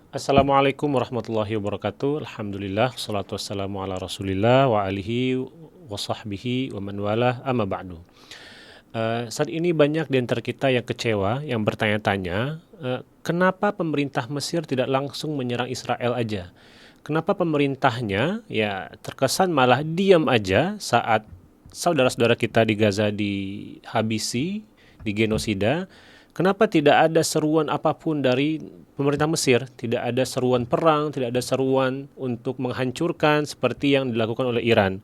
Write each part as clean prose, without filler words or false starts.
Assalamualaikum warahmatullahi wabarakatuh. Alhamdulillah, salatu wassalamu ala rasulillah wa alihi wa sahbihi wa man walah amma ba'du. Saat ini banyak di antara kita yang kecewa, yang bertanya-tanya, kenapa pemerintah Mesir tidak langsung menyerang Israel aja? Kenapa pemerintahnya ya terkesan malah diam aja saat saudara-saudara kita di Gaza dihabisi, digenosida? Kenapa tidak ada seruan apapun dari pemerintah Mesir? Tidak ada seruan perang, tidak ada seruan untuk menghancurkan seperti yang dilakukan oleh Iran.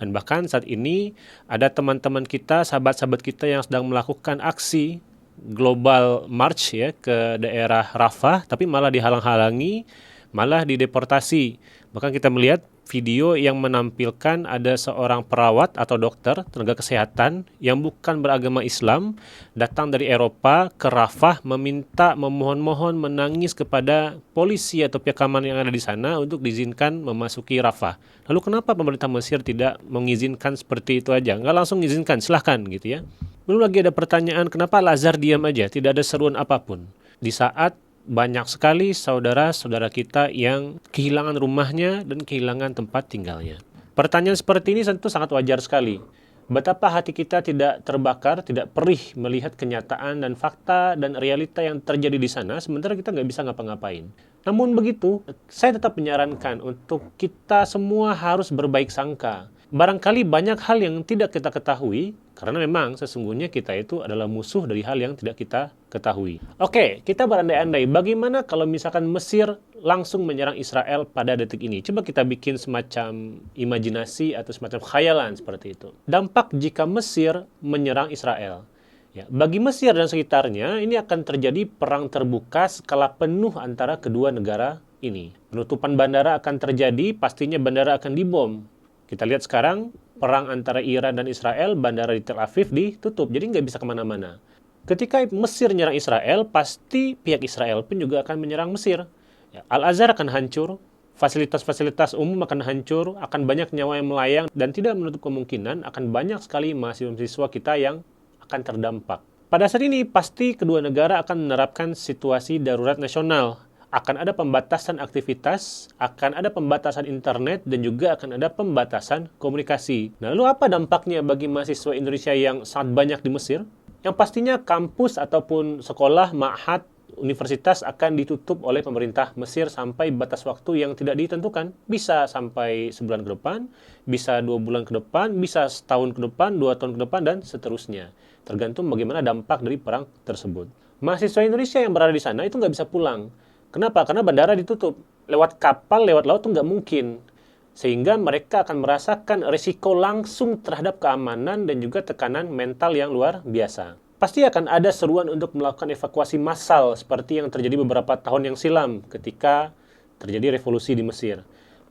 Dan bahkan saat ini ada teman-teman kita, sahabat-sahabat kita yang sedang melakukan aksi global march ya ke daerah Rafah, tapi malah dihalang-halangi, malah dideportasi. Bahkan kita melihat video yang menampilkan ada seorang perawat atau dokter tenaga kesehatan yang bukan beragama Islam datang dari Eropa ke Rafah meminta, memohon-mohon, menangis kepada polisi atau pihak keamanan yang ada di sana untuk diizinkan memasuki Rafah. Lalu kenapa pemerintah Mesir tidak mengizinkan seperti itu aja? Nggak langsung izinkan, silahkan gitu ya. Belum lagi ada pertanyaan kenapa Al-Azhar diam aja, tidak ada seruan apapun. Di saat banyak sekali saudara-saudara kita yang kehilangan rumahnya dan kehilangan tempat tinggalnya. Pertanyaan seperti ini tentu sangat wajar sekali. Betapa hati kita tidak terbakar, tidak perih melihat kenyataan dan fakta dan realita yang terjadi di sana, sementara kita nggak bisa ngapa-ngapain. Namun begitu, saya tetap menyarankan untuk kita semua harus berbaik sangka. Barangkali banyak hal yang tidak kita ketahui, karena memang sesungguhnya kita itu adalah musuh dari hal yang tidak kita ketahui. Oke, kita berandai-andai bagaimana kalau misalkan Mesir langsung menyerang Israel pada detik ini. Coba kita bikin semacam imajinasi atau semacam khayalan seperti itu. Dampak jika Mesir menyerang Israel. Ya, bagi Mesir dan sekitarnya, ini akan terjadi perang terbuka skala penuh antara kedua negara ini. Penutupan bandara akan terjadi, pastinya bandara akan dibom. Kita lihat sekarang, perang antara Iran dan Israel, bandara di Tel Aviv ditutup, jadi nggak bisa kemana-mana. Ketika Mesir menyerang Israel, pasti pihak Israel pun juga akan menyerang Mesir. Ya, Al-Azhar akan hancur, fasilitas-fasilitas umum akan hancur, akan banyak nyawa yang melayang, dan tidak menutup kemungkinan akan banyak sekali mahasiswa kita yang akan terdampak. Pada saat ini, pasti kedua negara akan menerapkan situasi darurat nasional. Akan ada pembatasan aktivitas, akan ada pembatasan internet, dan juga akan ada pembatasan komunikasi. Nah, lalu apa dampaknya bagi mahasiswa Indonesia yang sangat banyak di Mesir? Yang pastinya kampus ataupun sekolah, ma'had, universitas akan ditutup oleh pemerintah Mesir sampai batas waktu yang tidak ditentukan. Bisa sampai sebulan ke depan, bisa 2 bulan ke depan, bisa setahun ke depan, 2 tahun ke depan, dan seterusnya. Tergantung bagaimana dampak dari perang tersebut. Mahasiswa Indonesia yang berada di sana itu nggak bisa pulang. Kenapa? Karena bandara ditutup. Lewat kapal, lewat laut itu nggak mungkin. Sehingga mereka akan merasakan risiko langsung terhadap keamanan dan juga tekanan mental yang luar biasa. Pasti akan ada seruan untuk melakukan evakuasi massal seperti yang terjadi beberapa tahun yang silam ketika terjadi revolusi di Mesir.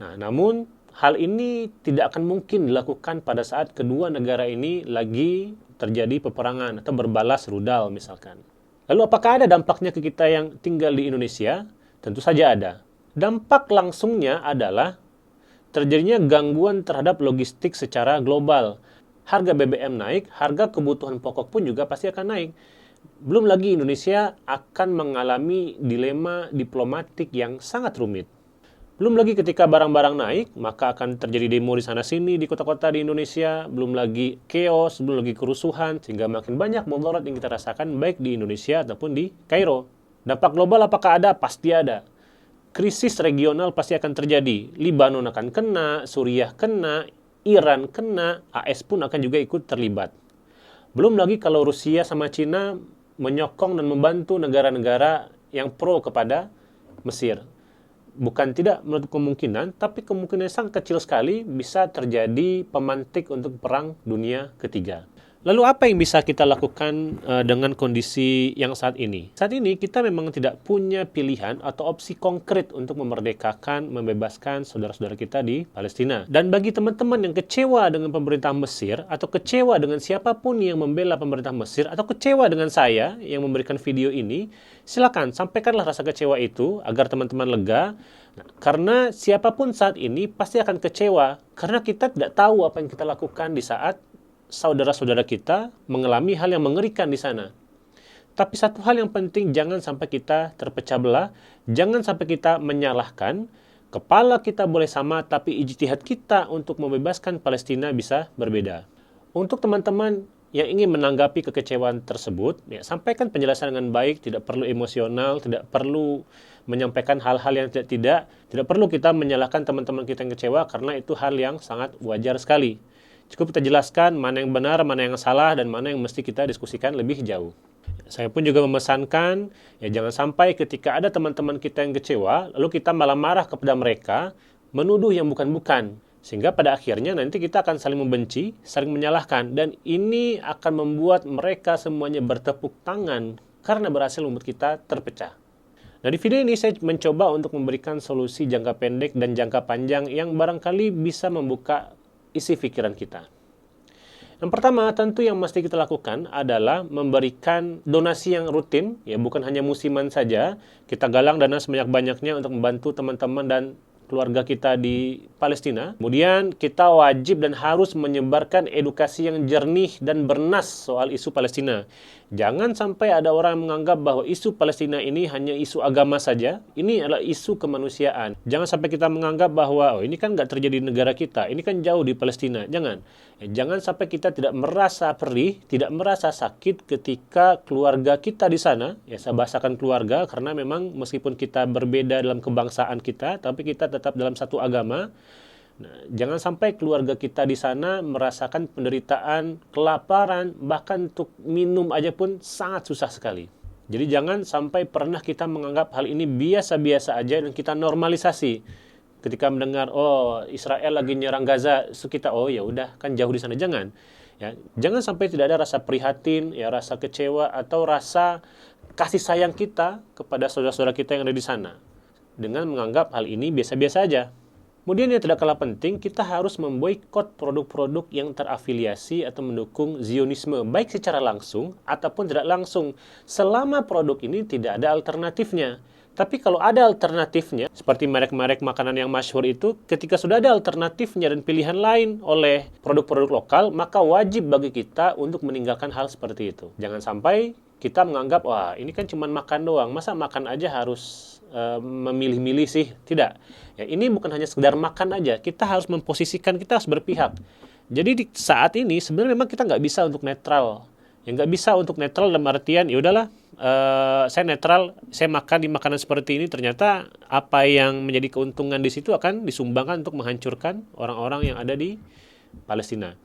Nah, namun hal ini tidak akan mungkin dilakukan pada saat kedua negara ini lagi terjadi peperangan atau berbalas rudal misalkan. Lalu apakah ada dampaknya ke kita yang tinggal di Indonesia? Tentu saja ada. Dampak langsungnya adalah terjadinya gangguan terhadap logistik secara global. Harga BBM naik, harga kebutuhan pokok pun juga pasti akan naik. Belum lagi Indonesia akan mengalami dilema diplomatik yang sangat rumit. Belum lagi ketika barang-barang naik, maka akan terjadi demo di sana-sini di kota-kota di Indonesia. Belum lagi chaos, belum lagi kerusuhan, sehingga makin banyak mudarat yang kita rasakan baik di Indonesia ataupun di Kairo. Dampak global apakah ada? Pasti ada. Krisis regional pasti akan terjadi. Libanon akan kena, Suriah kena, Iran kena, AS pun akan juga ikut terlibat. Belum lagi kalau Rusia sama Cina menyokong dan membantu negara-negara yang pro kepada Mesir. Bukan tidak menutup kemungkinan, tapi kemungkinan sangat kecil sekali bisa terjadi pemantik untuk perang dunia ketiga. Lalu apa yang bisa kita lakukan dengan kondisi yang saat ini? Saat ini kita memang tidak punya pilihan atau opsi konkret untuk memerdekakan, membebaskan saudara-saudara kita di Palestina. Dan bagi teman-teman yang kecewa dengan pemerintah Mesir atau kecewa dengan siapapun yang membela pemerintah Mesir atau kecewa dengan saya yang memberikan video ini, silakan sampaikanlah rasa kecewa itu agar teman-teman lega. Nah, karena siapapun saat ini pasti akan kecewa karena kita tidak tahu apa yang kita lakukan di saat saudara-saudara kita mengalami hal yang mengerikan di sana. Tapi satu hal yang penting, jangan sampai kita terpecah belah, jangan sampai kita menyalahkan. Kepala kita boleh sama, tapi ijtihad kita untuk membebaskan Palestina bisa berbeda. Untuk teman-teman yang ingin menanggapi kekecewaan tersebut, ya, sampaikan penjelasan dengan baik, tidak perlu emosional, tidak perlu menyampaikan hal-hal yang tidak perlu kita menyalahkan teman-teman kita yang kecewa, karena itu hal yang sangat wajar sekali. Cukup kita jelaskan mana yang benar, mana yang salah, dan mana yang mesti kita diskusikan lebih jauh. Saya pun juga memesankan, ya jangan sampai ketika ada teman-teman kita yang kecewa, lalu kita malah marah kepada mereka, menuduh yang bukan-bukan. Sehingga pada akhirnya nanti kita akan saling membenci, saling menyalahkan, dan ini akan membuat mereka semuanya bertepuk tangan karena berhasil membuat kita terpecah. Nah, di video ini saya mencoba untuk memberikan solusi jangka pendek dan jangka panjang yang barangkali bisa membuka isi pikiran kita. Yang pertama, tentu yang mesti kita lakukan adalah memberikan donasi yang rutin, ya bukan hanya musiman saja. Kita galang dana sebanyak-banyaknya untuk membantu teman-teman dan keluarga kita di Palestina. Kemudian kita wajib dan harus menyebarkan edukasi yang jernih dan bernas soal isu Palestina. Jangan sampai ada orang yang menganggap bahwa isu Palestina ini hanya isu agama saja. Ini adalah isu kemanusiaan. Jangan sampai kita menganggap bahwa ini kan nggak terjadi di negara kita. Ini kan jauh di Palestina. Jangan. Jangan sampai kita tidak merasa perih, tidak merasa sakit ketika keluarga kita di sana. Ya, saya bahasakan keluarga karena memang meskipun kita berbeda dalam kebangsaan kita, tapi kita tetap dalam satu agama. Nah, jangan sampai keluarga kita di sana merasakan penderitaan, kelaparan, bahkan untuk minum aja pun sangat susah sekali. Jadi jangan sampai pernah kita menganggap hal ini biasa-biasa aja dan kita normalisasi. Ketika mendengar, oh Israel lagi nyerang Gaza, so kita, oh ya udah kan jauh di sana. Jangan. Ya, jangan sampai tidak ada rasa prihatin, ya rasa kecewa atau rasa kasih sayang kita kepada saudara-saudara kita yang ada di sana dengan menganggap hal ini biasa-biasa aja. Kemudian yang tidak kalah penting, kita harus memboikot produk-produk yang terafiliasi atau mendukung Zionisme, baik secara langsung ataupun tidak langsung, selama produk ini tidak ada alternatifnya. Tapi kalau ada alternatifnya, seperti merek-merek makanan yang masyhur itu, ketika sudah ada alternatifnya dan pilihan lain oleh produk-produk lokal, maka wajib bagi kita untuk meninggalkan hal seperti itu. Jangan sampai kita menganggap, wah ini kan cuma makan doang, masa makan aja harus memilih-milih sih? Tidak. Ya, ini bukan hanya sekedar makan aja, kita harus memposisikan, kita harus berpihak. Jadi di saat ini sebenarnya memang kita nggak bisa untuk netral. Ya nggak bisa untuk netral dalam artian, ya udahlah, saya netral, saya makan di makanan seperti ini, ternyata apa yang menjadi keuntungan di situ akan disumbangkan untuk menghancurkan orang-orang yang ada di Palestina.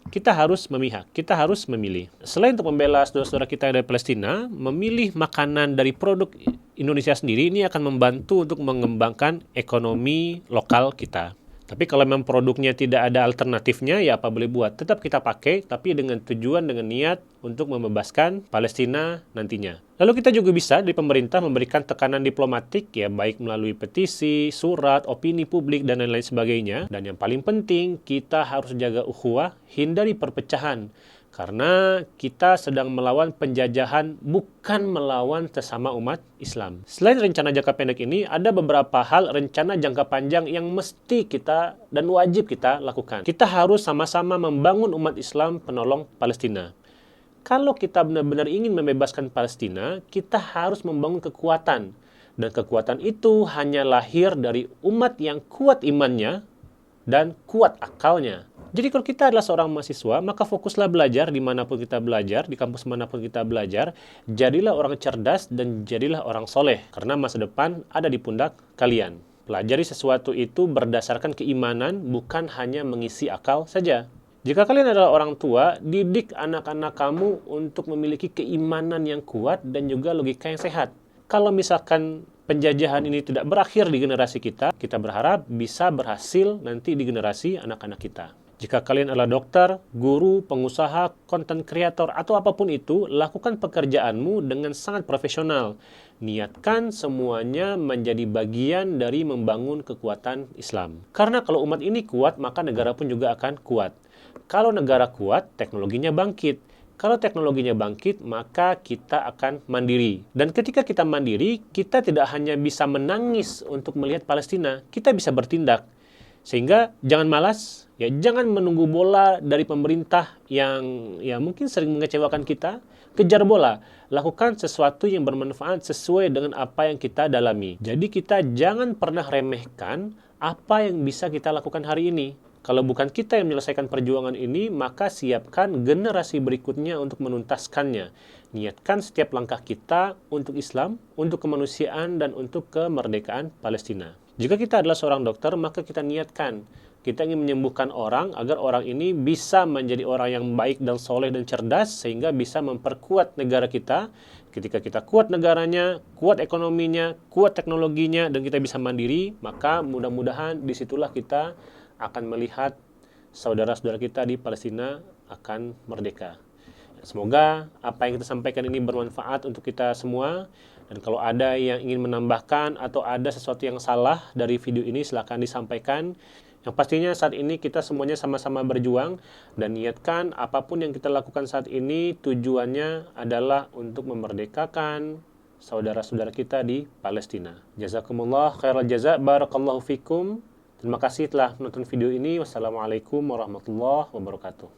Kita harus memihak, kita harus memilih. Selain untuk membela saudara-saudara kita yang dari Palestina, memilih makanan dari produk Indonesia sendiri ini akan membantu untuk mengembangkan ekonomi lokal kita. Tapi kalau memang produknya tidak ada alternatifnya, ya apa boleh buat. Tetap kita pakai, tapi dengan tujuan, dengan niat untuk membebaskan Palestina nantinya. Lalu kita juga bisa di pemerintah memberikan tekanan diplomatik, ya baik melalui petisi, surat, opini publik, dan lain-lain sebagainya. Dan yang paling penting, kita harus jaga ukhuwah, hindari perpecahan. Karena kita sedang melawan penjajahan, bukan melawan sesama umat Islam. Selain rencana jangka pendek ini, ada beberapa hal rencana jangka panjang yang mesti kita dan wajib kita lakukan. Kita harus sama-sama membangun umat Islam penolong Palestina. Kalau kita benar-benar ingin membebaskan Palestina, kita harus membangun kekuatan. Dan kekuatan itu hanya lahir dari umat yang kuat imannya dan kuat akalnya. Jadi kalau kita adalah seorang mahasiswa, maka fokuslah belajar dimanapun kita belajar, di kampus manapun kita belajar. Jadilah orang cerdas dan jadilah orang soleh. Karena masa depan ada di pundak kalian. Pelajari sesuatu itu berdasarkan keimanan, bukan hanya mengisi akal saja. Jika kalian adalah orang tua, didik anak-anak kamu untuk memiliki keimanan yang kuat dan juga logika yang sehat. Kalau misalkan penjajahan ini tidak berakhir di generasi kita, kita berharap bisa berhasil nanti di generasi anak-anak kita. Jika kalian adalah dokter, guru, pengusaha, konten kreator, atau apapun itu, lakukan pekerjaanmu dengan sangat profesional. Niatkan semuanya menjadi bagian dari membangun kekuatan Islam. Karena kalau umat ini kuat, maka negara pun juga akan kuat. Kalau negara kuat, teknologinya bangkit. Kalau teknologinya bangkit, maka kita akan mandiri. Dan ketika kita mandiri, kita tidak hanya bisa menangis untuk melihat Palestina, kita bisa bertindak. Sehingga jangan malas, ya jangan menunggu bola dari pemerintah yang ya mungkin sering mengecewakan kita. kejar bola. Lakukan sesuatu yang bermanfaat sesuai dengan apa yang kita dalami. Jadi kita jangan pernah remehkan apa yang bisa kita lakukan hari ini. Kalau bukan kita yang menyelesaikan perjuangan ini, maka siapkan generasi berikutnya untuk menuntaskannya. Niatkan setiap langkah kita untuk Islam, untuk kemanusiaan, dan untuk kemerdekaan Palestina. Jika kita adalah seorang dokter, maka kita niatkan. Kita ingin menyembuhkan orang agar orang ini bisa menjadi orang yang baik dan soleh dan cerdas sehingga bisa memperkuat negara kita. Ketika kita kuat negaranya, kuat ekonominya, kuat teknologinya, dan kita bisa mandiri, maka mudah-mudahan disitulah kita akan melihat saudara-saudara kita di Palestina akan merdeka. Semoga apa yang kita sampaikan ini bermanfaat untuk kita semua. Dan kalau ada yang ingin menambahkan atau ada sesuatu yang salah dari video ini, silakan disampaikan. Yang pastinya saat ini kita semuanya sama-sama berjuang dan niatkan apapun yang kita lakukan saat ini tujuannya adalah untuk memerdekakan saudara-saudara kita di Palestina. Jazakumullah khairal jaza, barakallahu fikum. Terima kasih telah menonton video ini. Wassalamualaikum warahmatullahi wabarakatuh.